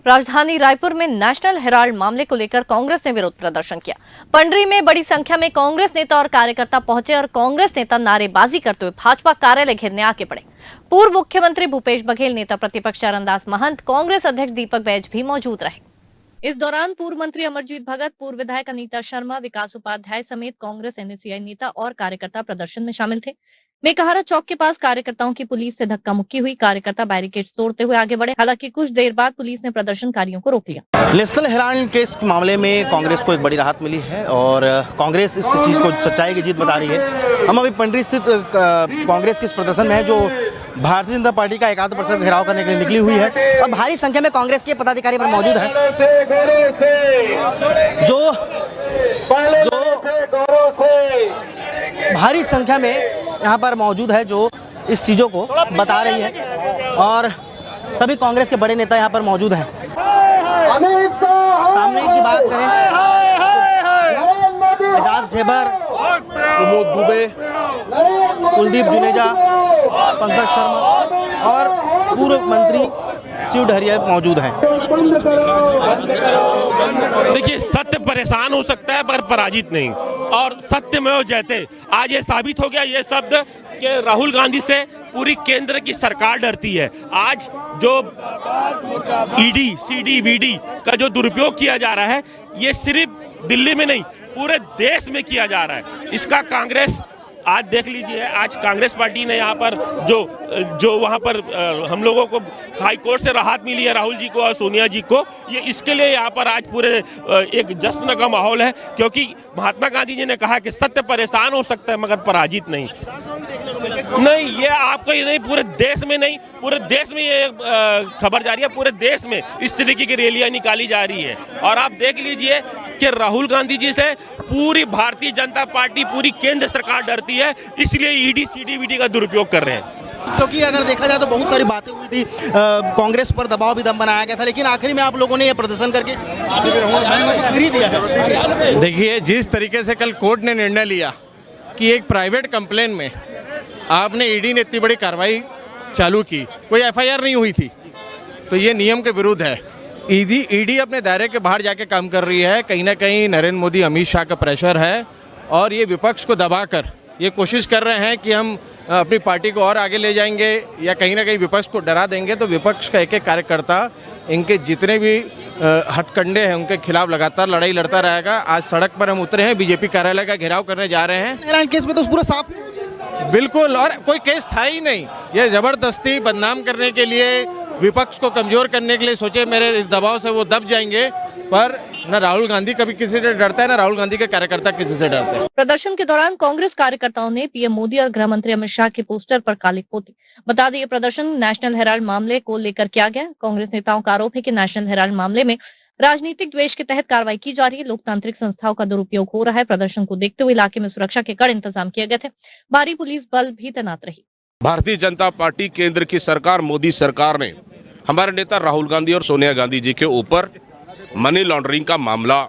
राजधानी रायपुर में national Herald मामले को लेकर कांग्रेस ने विरोध प्रदर्शन किया। पंडरी में बड़ी संख्या में कांग्रेस नेता और कार्यकर्ता पहुंचे और कांग्रेस नेता नारेबाजी करते हुए भाजपा कार्यालय घेरने आगे बढ़े। पूर्व मुख्यमंत्री भूपेश बघेल, नेता प्रतिपक्ष चरणदास महंत, कांग्रेस अध्यक्ष दीपक बैज भी मौजूद रहे। इस दौरान पूर्व मंत्री अमरजीत भगत, पूर्व विधायक अनीता शर्मा, विकास उपाध्याय समेत कांग्रेस एनएसयूआई नेता और कार्यकर्ता प्रदर्शन में शामिल थे। मेकहारा चौक के पास कार्यकर्ताओं की पुलिस से धक्का मुक्की हुई। कार्यकर्ता बैरिकेड्स तोड़ते हुए आगे बढ़े। हालांकि कुछ देर बाद पुलिस ने प्रदर्शनकारियों को रोक लिया। नेशनल हेराल्ड केस मामले में कांग्रेस को एक बड़ी राहत मिली है और कांग्रेस इस चीज़ को सच्चाई की जीत बता रही है। हम अभी पंडरी स्थित कांग्रेस के इस प्रदर्शन में है जो भारतीय जनता पार्टी का 1% घेराव करने के लिए निकली हुई है और भारी संख्या में कांग्रेस के पदाधिकारी पर मौजूद हैं जो भारी संख्या में यहाँ पर मौजूद है जो इस चीज़ों को बता रही है और सभी कांग्रेस के बड़े नेता यहाँ पर मौजूद हैं। सामने की बात करें एजाज ढेबर, प्रमोद दुबे, कुलदीप जुनेजा, पंकज शर्मा और पूर्व मंत्री शिव डहरिया मौजूद हैं। देखिए, सत्य परेशान हो सकता है पर पराजित नहीं, और सत्यमेव जयते। आज ये साबित हो गया ये शब्द कि राहुल गांधी से पूरी केंद्र की सरकार डरती है। आज जो ईडी, सीडी, वीडी का जो दुरुपयोग किया जा रहा है, ये सिर्फ दिल्ली में नहीं पूरे देश में किया जा रहा है। इसका कांग्रेस आज देख लीजिए। आज कांग्रेस पार्टी ने यहाँ पर जो वहाँ पर हम लोगों को हाई कोर्ट से राहत मिली है, राहुल जी को और सोनिया जी को, ये इसके लिए यहाँ पर आज पूरे एक जश्न का माहौल है, क्योंकि महात्मा गांधी जी ने कहा कि सत्य परेशान हो सकता है मगर पराजित नहीं। नहीं, ये आपको ही नहीं, पूरे देश में नहीं, पूरे देश में ये खबर जा रही है। पूरे देश में इस तरीके की रैलियां निकाली जा रही है और आप देख लीजिए कि राहुल गांधी जी से पूरी भारतीय जनता पार्टी, पूरी केंद्र सरकार डरती है, इसलिए ईडी, सीडी, वीडी का दुरुपयोग कर रहे हैं। क्योंकि अगर देखा जाए तो बहुत सारी बातें हुई थी, कांग्रेस पर दबाव भी दम बनाया गया था, लेकिन आखिर में आप लोगों ने ये प्रदर्शन करके खरीद दिया है। देखिए, जिस तरीके से कल कोर्ट ने निर्णय लिया कि एक प्राइवेट कंप्लेन में आपने ईडी ने इतनी बड़ी कार्रवाई चालू की, कोई एफआईआर नहीं हुई थी, तो ये नियम के विरुद्ध है। ईडी अपने दायरे के बाहर जाके काम कर रही है। कहीं ना कहीं नरेंद्र मोदी, अमित शाह का प्रेशर है और ये विपक्ष को दबाकर ये कोशिश कर रहे हैं कि हम अपनी पार्टी को और आगे ले जाएंगे या कहीं ना कहीं विपक्ष को डरा देंगे। तो विपक्ष का एक एक कार्यकर्ता, इनके जितने भी हथकंडे हैं, उनके खिलाफ लगातार लड़ाई लड़ता रहेगा। आज सड़क पर हम उतरे हैं, बीजेपी कार्यालय का घेराव करने जा रहे हैं। केस में तो पूरा साफ, बिल्कुल, और कोई केस था ही नहीं। ये जबरदस्ती बदनाम करने के लिए, विपक्ष को कमजोर करने के लिए सोचे मेरे इस दबाव से वो दब जाएंगे, पर न राहुल गांधी कभी किसी से डरता है, न राहुल गांधी के कार्यकर्ता किसी से डरते हैं। प्रदर्शन के दौरान कांग्रेस कार्यकर्ताओं ने पीएम मोदी और गृह मंत्री अमित शाह के पोस्टर पर काले पोते। बता दें, ये प्रदर्शन नेशनल हेराल्ड मामले को लेकर किया गया। कांग्रेस नेताओं का आरोप है कि नेशनल हेराल्ड मामले में राजनीतिक द्वेष के तहत कार्रवाई की जा रही है, लोकतांत्रिक संस्थाओं का दुरुपयोग हो रहा है। प्रदर्शन को देखते हुए इलाके में सुरक्षा के कड़े इंतजाम किए गए थे। भारी पुलिस बल भी तैनात रही। भारतीय जनता पार्टी, केंद्र की सरकार, मोदी सरकार ने हमारे नेता राहुल गांधी और सोनिया गांधी जी के ऊपर मनी लॉन्ड्रिंग का मामला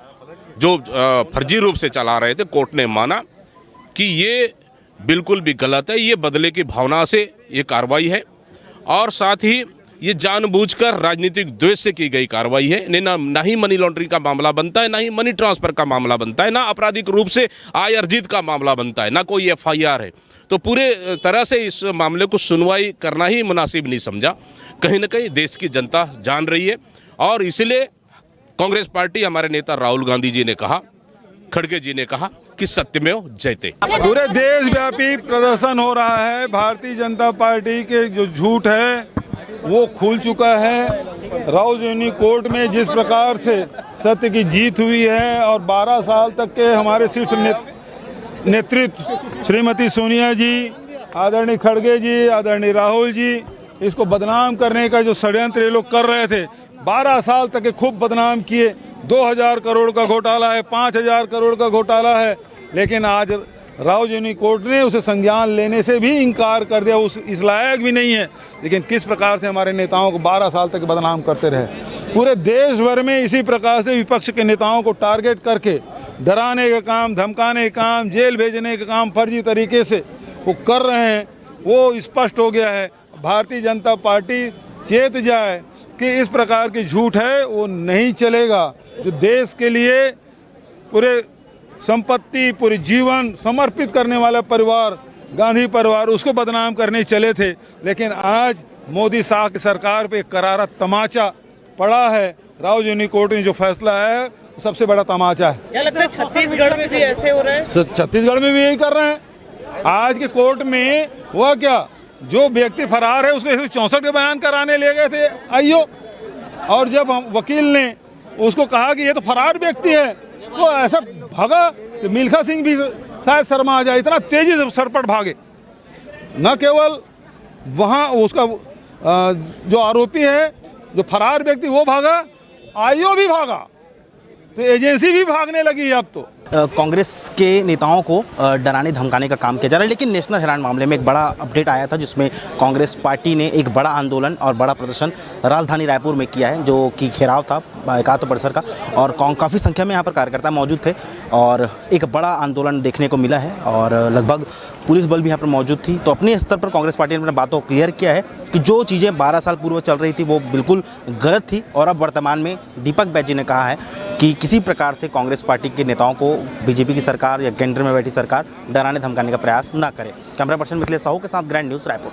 जो फर्जी रूप से चला रहे थे, कोर्ट ने माना कि ये बिल्कुल भी गलत है। ये बदले की भावना से ये कार्रवाई है और साथ ही ये जानबूझकर राजनीतिक द्वेष से की गई कार्रवाई है। ना ही मनी लॉन्ड्रिंग का मामला बनता है, ना ही मनी ट्रांसफर का मामला बनता है, ना आपराधिक रूप से आय अर्जित का मामला बनता है, ना कोई एफआईआर है। तो पूरे तरह से इस मामले को सुनवाई करना ही मुनासिब नहीं समझा। कहीं ना कहीं देश की जनता जान रही है और इसलिए कांग्रेस पार्टी, हमारे नेता राहुल गांधी जी ने कहा, खड़गे जी ने कहा कि सत्यमेव जयते। पूरे देशव्यापी प्रदर्शन हो रहा है। भारतीय जनता पार्टी के जो झूठ है वो खुल चुका है। राउजनी कोर्ट में जिस प्रकार से सत्य की जीत हुई है और 12 साल तक के हमारे शीर्ष नेतृत्व श्रीमती सोनिया जी, आदरणीय खड़गे जी, आदरणीय राहुल जी, इसको बदनाम करने का जो षड्यंत्र ये लोग कर रहे थे, 12 साल तक के खूब बदनाम किए। 2000 करोड़ का घोटाला है, 5000 करोड़ का घोटाला है, लेकिन आज राउजनी कोर्ट ने उसे संज्ञान लेने से भी इनकार कर दिया। इस लायक भी नहीं है। लेकिन किस प्रकार से हमारे नेताओं को 12 साल तक बदनाम करते रहे। पूरे देश भर में इसी प्रकार से विपक्ष के नेताओं को टारगेट करके डराने का काम, धमकाने का काम, जेल भेजने का काम फर्जी तरीके से वो कर रहे हैं। वो स्पष्ट हो गया है। भारतीय जनता पार्टी चेत जाए कि इस प्रकार की झूठ है वो नहीं चलेगा। जो देश के लिए पूरे संपत्ति पूरे जीवन समर्पित करने वाला परिवार गांधी परिवार, उसको बदनाम करने चले थे, लेकिन आज मोदी शाह की सरकार पे एक करारा तमाचा पड़ा है। राहुल जी कोर्ट ने जो फैसला है वो सबसे बड़ा तमाचा है। क्या लगता है छत्तीसगढ़ में भी ऐसे हो रहा है? छत्तीसगढ़ में भी यही कर रहे हैं। आज के कोर्ट में हुआ क्या, जो व्यक्ति फरार है उसको 164 के बयान कराने ले गए थे आईओ, और जब वकील ने उसको कहा कि ये तो फरार व्यक्ति है तो ऐसा भागा कि मिल्खा सिंह भी शायद शर्मा आ जाए, इतना तेजी से सरपट भागे। न केवल वहाँ उसका जो आरोपी है, जो फरार व्यक्ति वो भागा, आईओ भी भागा, तो एजेंसी भी भागने लगी अब तो। कांग्रेस के नेताओं को डराने धमकाने का काम किया जा रहा है, लेकिन नेशनल हेराल्ड मामले में एक बड़ा अपडेट आया था जिसमें कांग्रेस पार्टी ने एक बड़ा आंदोलन और बड़ा प्रदर्शन राजधानी रायपुर में किया है, जो कि घेराव था एकात्म परिसर का, और काफ़ी संख्या में यहाँ पर कार्यकर्ता मौजूद थे और एक बड़ा आंदोलन देखने को मिला है और लगभग पुलिस बल भी यहाँ पर मौजूद थी। तो अपने स्तर पर कांग्रेस पार्टी ने अपने बातों को क्लियर किया है कि जो चीज़ें 12 साल पूर्व चल रही थी वो बिल्कुल गलत थी, और अब वर्तमान में दीपक बैज जी ने कहा है कि किसी प्रकार से कांग्रेस पार्टी के नेताओं को बीजेपी की सरकार या केंद्र में बैठी सरकार डराने धमकाने का प्रयास ना करे। कैमरा पर्सन मिथिलेश साहू के साथ ग्रैंड न्यूज़ रायपुर।